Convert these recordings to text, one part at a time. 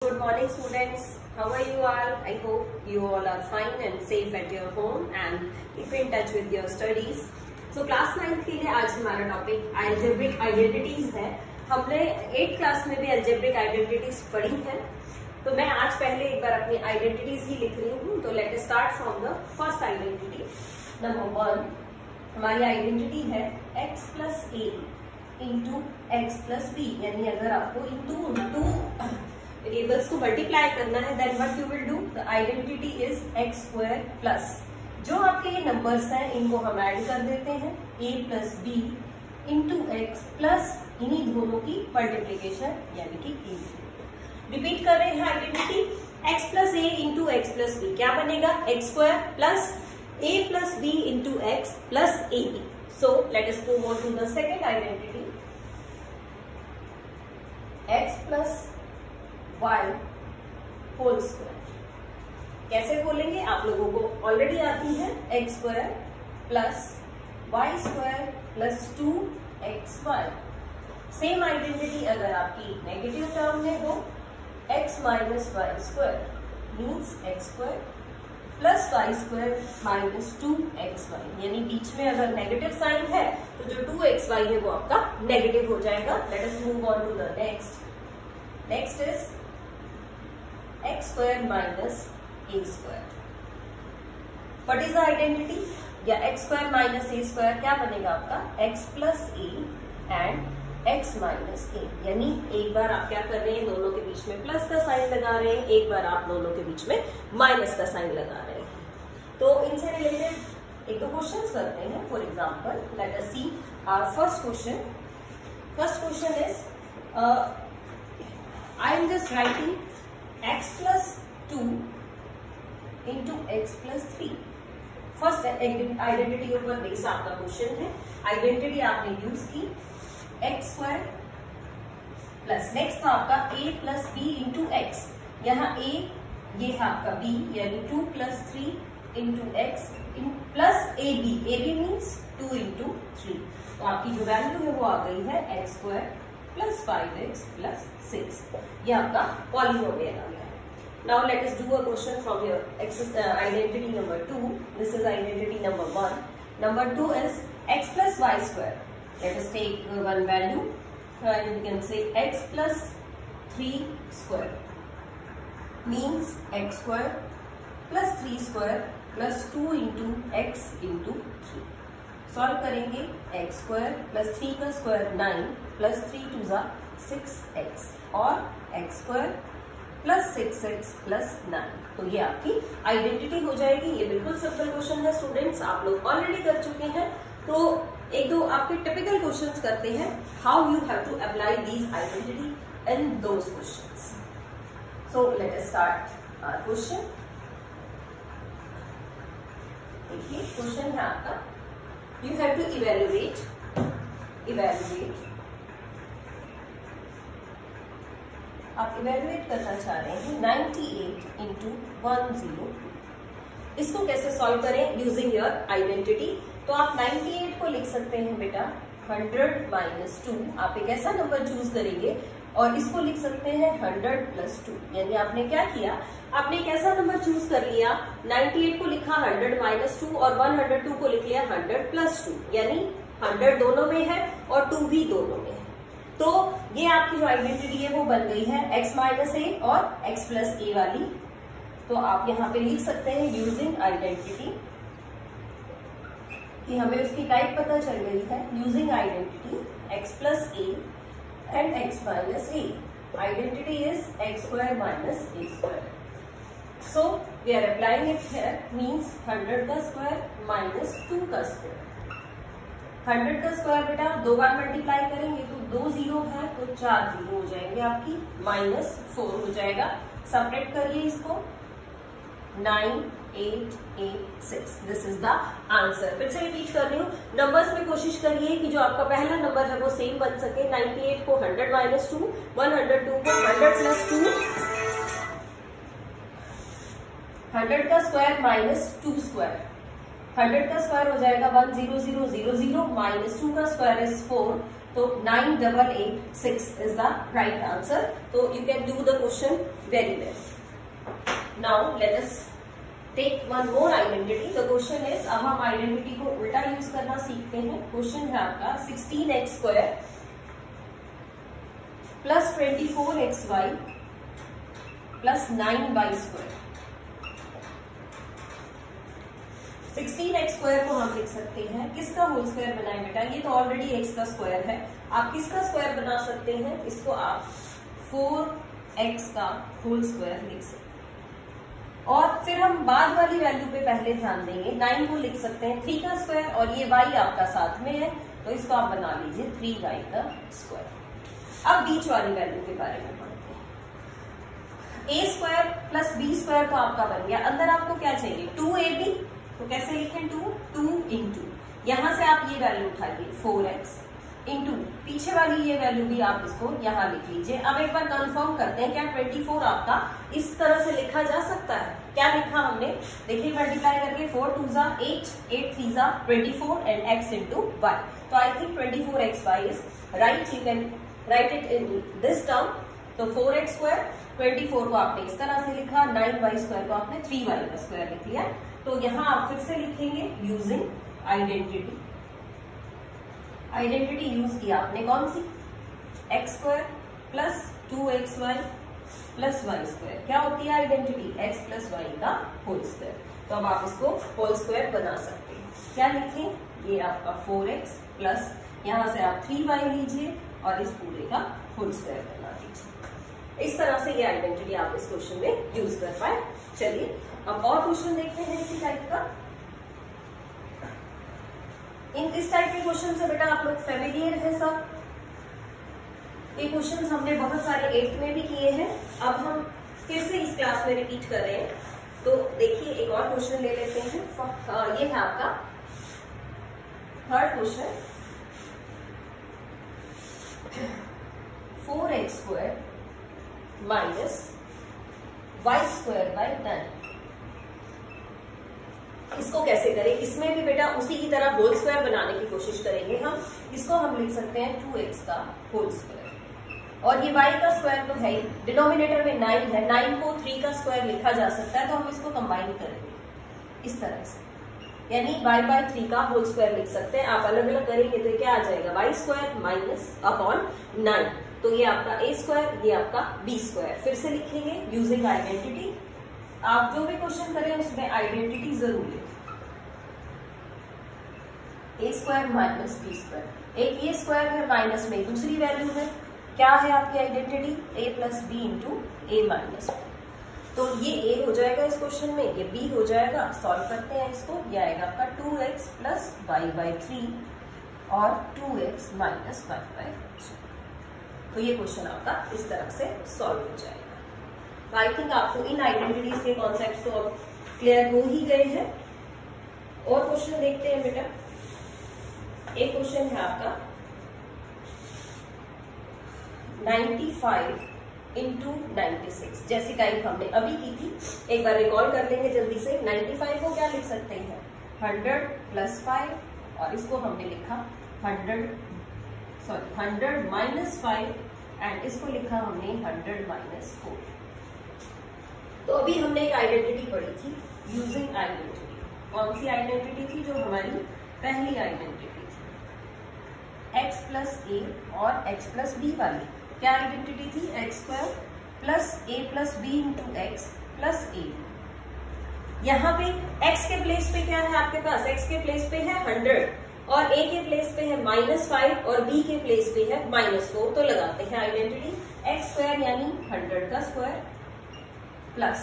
Good morning students. How are you all? I hope you all are fine and safe at your home and keep in touch with your studies. So class 9th के लिए आज हमारा topic algebraic identities है। हमने 8th class में भी algebraic identities पढ़ी है, तो मैं आज पहले एक बार अपनी आइडेंटिटीज ही लिख रही हूँ। तो let us start from the first identity. Number 1 हमारी आइडेंटिटी है x plus a into x plus b, यानी अगर आपको इन टू वेरिएबल्स को मल्टीप्लाई करना है then what you will do, the identity is x square plus जो आपके ये नंबर्स हैं इनको हम ऐड कर देते हैं a plus b into x plus इन्हीं दोनों की मल्टीप्लीकेशन यानी कि a। रिपीट कर रहे हैं identity x plus a into x plus b, क्या बनेगा x square plus a plus b into x plus a b. So let us move on to the second identity x plus y whole square. कैसे खोलेंगे आप लोगों को already आती है x square plus y square plus 2xy। Same identity अगर आपकी negative term में हो x minus y square means x square plus y square minus 2xy, यानी बीच में अगर नेगेटिव साइन है तो जो 2xy है वो आपका नेगेटिव हो जाएगा। Let us move on to the next. Next is x square minus a square. What is the identity, या x square minus a square क्या बनेगा आपका x plus a and x minus a, यानी एक बार आप क्या कर रहे हैं दोनों के बीच में प्लस का साइन लगा रहे हैं, एक बार आप दोनों के बीच में माइनस का साइन लगा रहे हैं। तो इनसे रिलेटेड एक दो क्वेश्चंस करते हैं। For example let us see our first question. First question is I am just writing x plus 2 into x plus 3। First identity ऊपर बेस आपका क्वेश्चन है, आइडेंटिटी आपने यूज की एक्स स्क्वायर प्लस नेक्स्ट था आपका a plus b into x, यहाँ a ये है आपका b यानी 2 plus 3 into x plus a b means 2 into 3। तो आपकी जो वैल्यू है वो आ गई है x square plus 5x plus 6। ये आपका पॉलिनोमियल आ गया है। Now let us do a question from your identity number 2। This is identity number 1। Number 2 is x plus y square. Let us take one value, you can say x plus 3 square means x square plus 3 square plus 2 into x into 3। Solve करेंगे x square plus 3 का square 9 plus 3 to जा 6x और x square plus 6x plus 9। तो ये आपकी identity हो जाएगी। ये बिल्कुल सिंपल क्वेश्चन है स्टूडेंट्स, आप लोग ऑलरेडी कर चुके हैं। तो एक दो आपके टिपिकल क्वेश्चंस करते हैं, how you have to apply these identity in those questions. So let us start our question. देखिए क्वेश्चन है आपका, you have to evaluate आप इवेल्युएट करना चाह रहे हैं 98 इंटू 102। इसको कैसे सॉल्व करें यूजिंग योर आइडेंटिटी। तो आप 98 को लिख सकते हैं बेटा 100 माइनस 2। आप एक ऐसा नंबर चूज करेंगे और इसको लिख सकते हैं 100 प्लस 2, यानी आपने क्या किया, आपने एक ऐसा नंबर चूज कर लिया 98 को लिखा 100 माइनस 2 और 102 को लिख लिया 100 प्लस 2, यानी 100 दोनों में है और 2 भी दोनों में है। तो ये आपकी जो आइडेंटिटी है वो बन गई है x माइनस ए और x प्लस ए वाली। तो आप यहाँ पे लिख सकते हैं यूजिंग आइडेंटिटी, कि हमें उसकी टाइप पता चल गई है using identity x plus A and x minus a. Identity is x square minus a square. So we are applying it here, means 100 का square minus 2 का square। 100 का square बेटा दो बार मल्टीप्लाई करेंगे तो 2 जीरो है तो 4 जीरो हो जाएंगे आपकी, माइनस 4 हो जाएगा। सपरेट करिए इसको 9 8 8 6। This is the answer. फिर से रिपीट कर रही हूँ, नंबर्स में कोशिश करिए कि जो आपका पहला नंबर है वो सेम बन सके। 98 को 100 माइनस 2, 102 को 100 प्लस 2, 100 का स्क्वायर माइनस 2 स्क्वायर। 100 का स्क्वायर हो जाएगा 100 0 0 0 माइनस 2 का स्क्वायर इज 4 तो 9886 इज द राइट आंसर। तो you can do the question very well. Now let us take one more identity. The question is, अब हम आइडेंटिटी को उल्टा यूज करना सीखते हैं। क्वेश्चन है आपका 16x² plus 24xy plus 9y²। 16x² को हम लिख सकते हैं, किसका होल स्क्वायर बनाए बेटा? ये तो ऑलरेडी x का स्क्वायर है, आप किसका स्क्वायर बना सकते हैं? इसको आप 4x का होल स्क्वायर लिख सकते हैं। और फिर हम बाद वाली वैल्यू पे पहले ध्यान देंगे। 9 को लिख सकते हैं 3 का स्क्वायर, और ये y आपका साथ में है तो इसको आप बना लीजिए 3y का स्क्वायर। अब बीच वाली वैल्यू के बारे में पढ़ते हैं। a² प्लस b² तो आपका बन गया। अंदर आपको क्या चाहिए? 2ab, तो कैसे लिखें? 2 इंटू, यहां से आप ये वैल्यू उठाइए 4x इंटू पीछे वाली ये वैल्यू भी आप इसको यहां लिख लीजिए। अब एक बार कंफर्म करते हैं, क्या 24 आपका इस तरह से लिखा जा सकता है? क्या लिखा हमने? देखिए मल्टीप्लाई करके 4 2 जा 8, 8 3 जा 24 एंड x इंटू y। तो I think 24xy is right. You can write it in this term. तो 4x², 24 को आपने इस तरह से लिखा, 9y² को आपने 3y का स्क्वायर लिख लिया। तो यहां आप फिर से लिखेंगे यूजिंग आइडेंटिटी। आइडेंटिटी यूज किया आपने कौन सी? x² plus 2xy plus y²। क्या होती है आइडेंटिटी? x प्लस y का होल स्क्वायर। तो अब आप इसको होल स्क्वायर बना सकते हैं। क्या लिखें? ये आपका 4x प्लस यहां से आप 3y लीजिए और इस पूरे का होल स्क्वायर बना दीजिए। इस तरह से ये आइडेंटिटी आप इस क्वेश्चन में यूज कर पाए। चलिए अब और क्वेश्चन देखते हैं इसी टाइप का। इस टाइप के क्वेश्चन से बेटा आप लोग फेमिलियर है सब। ये क्वेश्चन हमने बहुत सारे 8th में भी किए हैं, अब हम फिर से इस क्लास में रिपीट कर रहे हैं। तो देखिए एक और क्वेश्चन ले लेते हैं। ये है आपका third question. 4x² minus y² bye 10। इसको कैसे करें? इसमें भी बेटा उसी की तरह होल स्क्वायर बनाने की कोशिश करेंगे हम। इसको हम लिख सकते हैं 2x का होल स्क्वायर, और ये y का स्क्वायर तो है ही, डिनोमिनेटर में 9 है, 9 को 3 का स्क्वायर लिखा जा सकता है, तो हम इसको कंबाइन करेंगे इस तरह से, यानी y बाय 3 का होल स्क्वायर लिख सकते हैं। आप अलग अलग करेंगे तो क्या आ जाएगा? y² minus upon 9। तो ये आपका a², ये आपका b²। फिर से लिखेंगे यूजिंग आइडेंटिटी। आप जो भी क्वेश्चन करें उसमें आइडेंटिटी जरूर लिखें। a² माइनस b², एक ये स्क्वायर है, माइनस में दूसरी वैल्यू है। क्या है आपकी identity? a plus b into a minus. तो ये a हो जाएगा इस क्वेश्चन में, ये b हो जाएगा। सॉल्व करते हैं इसको। ये आएगा आपका 2x प्लस y बाई 3 और 2x माइनस y बाई 3। तो ये क्वेश्चन आपका इस तरह से सॉल्व हो जाएगा। आई थिंक आपको इन आइडेंटिटीज के कॉन्सेप्ट तो अब क्लियर हो ही गए हैं। और क्वेश्चन देखते हैं बेटा। एक क्वेश्चन है आपका 95 इंटू 96, जैसी टाइप हमने अभी की थी। एक बार रिकॉल कर लेंगे जल्दी से। 95 को क्या लिख सकते हैं? 100 प्लस 5, और इसको हमने लिखा 100 माइनस 5, एंड इसको लिखा हमने 100 माइनस 4। तो अभी हमने एक आइडेंटिटी पढ़ी थी यूजिंग आइडेंटिटी। कौन सी आइडेंटिटी थी? जो हमारी पहली आइडेंटिटी थी, x प्लस a और x प्लस b वाली। क्या आइडेंटिटी थी? x² plus a plus b into x plus a। यहाँ पे x के प्लेस पे क्या है आपके पास? x के प्लेस पे है 100, और a के प्लेस पे है -5, और b के प्लेस पे है -4। तो लगाते हैं आइडेंटिटी। x² यानी 100 का स्क्वायर प्लस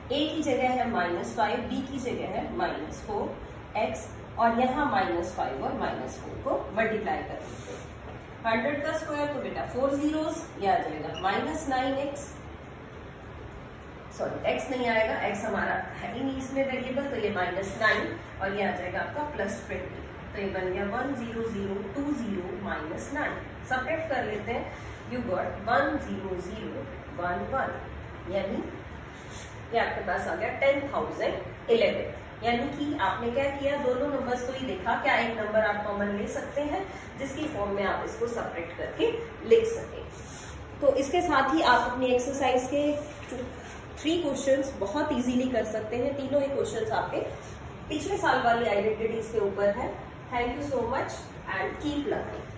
a की जगह है -5, b की जगह है -4, x, और यहाँ -5 और -4 को मल्टीप्लाई कर देते हैं। 100 का स्क्वायर तो बेटा 4 zeros, ये आ जाएगा -9x। सॉरी x नहीं आएगा, x हमारा है ही नहीं इसमें वेरिएबल, तो ये -9, और ये आ जाएगा आपका +20। तो ये बन गया 1 0 0 2 0 -9। सब्ट्रैक्ट कर लेते हैं। यू गॉट 1 0 0 1 1, यानी ये आपके पास आ गया 10,011। यानी कि आपने क्या किया, दोनों नंबर्स को ही देखा, क्या एक नंबर आप कॉमन ले सकते हैं जिसकी फॉर्म में आप इसको सेपरेट करके लिख सके। तो इसके साथ ही आप अपनी एक्सरसाइज के 3 क्वेश्चंस बहुत इजीली कर सकते हैं। तीनों ही क्वेश्चंस आपके पिछले साल वाली आइडेंटिटीज के ऊपर है। Thank you so much and keep learning.